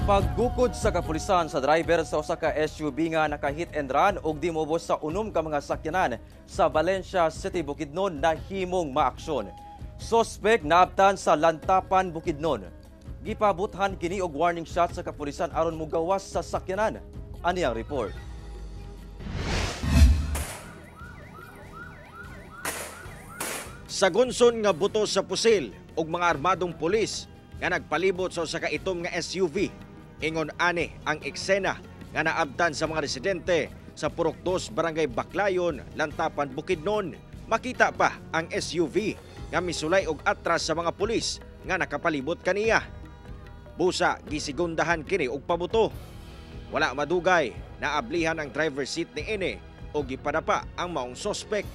Paggukod sa kapulisan sa driver sa usa ka SUV nga naka-hit and run ug di moubos sa unom ka mga sakyanan sa Valencia City, Bukidnon nahimong maaksyon. Suspect naabtan sa Lantapan, Bukidnon. Gipabuthan kini og warning shot sa kapulisan aron mogawas sa sakyanan. Ani ang report. Sa gunson nga buto sa pusil ug mga armadong pulis nga nagpalibot sa usa ka itom nga SUV. Ingon ani ang eksena nga naabtan sa mga residente sa Purok 2, Barangay Baclayon, Lantapan, Bukidnon. Makita pa ang SUV nga misulay og atras sa mga pulis nga nakapalibot kaniya. Busa gisigundahan kini og pabuto. Wala madugay, naablihan ang driver seat ni ini o gipadapa ang maong sospek.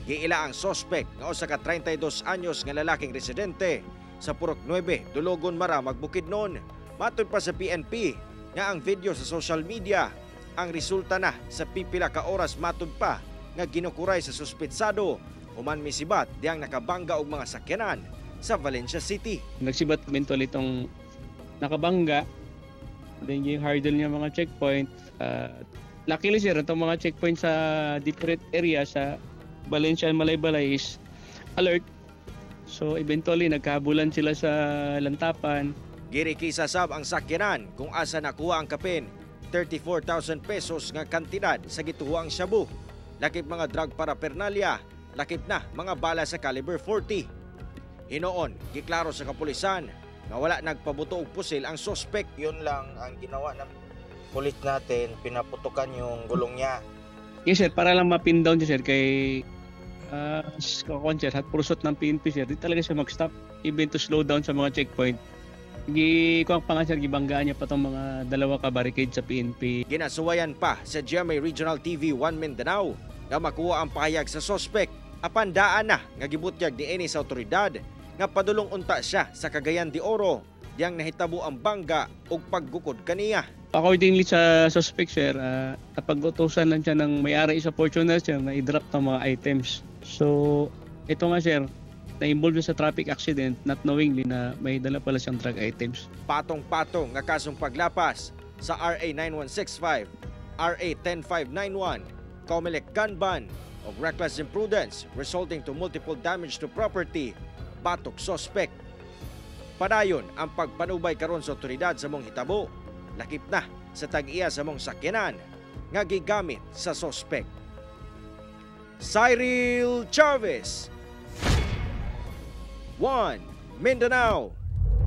Giila ang sospek nga usa ka 32 anyos nga lalaking residente sa Purok 9, Dulogon, Maramag, Bukidnon. Matod pa sa PNP nga ang video sa social media ang resulta na sa pipila ka oras matod pa nga ginukuray sa suspetsado human misibat diyang nakabangga og mga sakyanan sa Valencia City. Nagsibat eventually itong nakabangga, then yung hurdle niya mga checkpoint. Luckily sir, itong mga checkpoint sa different area sa Valencia and Malaybalay is alert. So eventually nagkahabulan sila sa Lantapan. Girikisasab ang sakyanan kung asa nakuha ang kapin 34,000 pesos nga kantidad sa gituhuang shabu. Lakip mga drug paraphernalia, lakip na mga bala sa caliber 40. Hinoon, giklaro sa kapulisan nga wala nagpabuto og pusil ang sospek. Yun lang ang ginawa ng pulis natin, pinaputukan yung gulong niya. Yes sir, para lang mapin down siya sir kay sir, at purusot ng PNP sir, di talaga siya mag-stop even to slow down sa mga checkpoint. Kuwang pa nga sir, gibanggaan niya pa itong mga dalawa ka barricade sa PNP. Ginasuwayan pa sa GMA Regional TV 1 Mindanao nga makuha ang pahayag sa sospek. Apan daan na nga gibutyag diini sa otoridad nga padulong unta siya sa Cagayan de Oro diyang nahitabo ang bangga ug paggukod kaniya. Accordingly sa suspect sir, napag-utusan lang siya ng may-ari sa Fortuner sir na i-drop ng mga items. So ito nga sir, na-involve sa traffic accident not knowingly na may dala pala siyang drug items. Patong-patong nga kasong paglapas sa RA 9165, RA 10591, Comelec gun ban o reckless imprudence resulting to multiple damage to property, batok suspect. Padayon ang pagpanubay karon sa otoridad sa mong hitabo, lakip na sa tag-iya sa mong sakyanan nga gigamit sa suspect. Cyril Chavez, 1 Mindanao.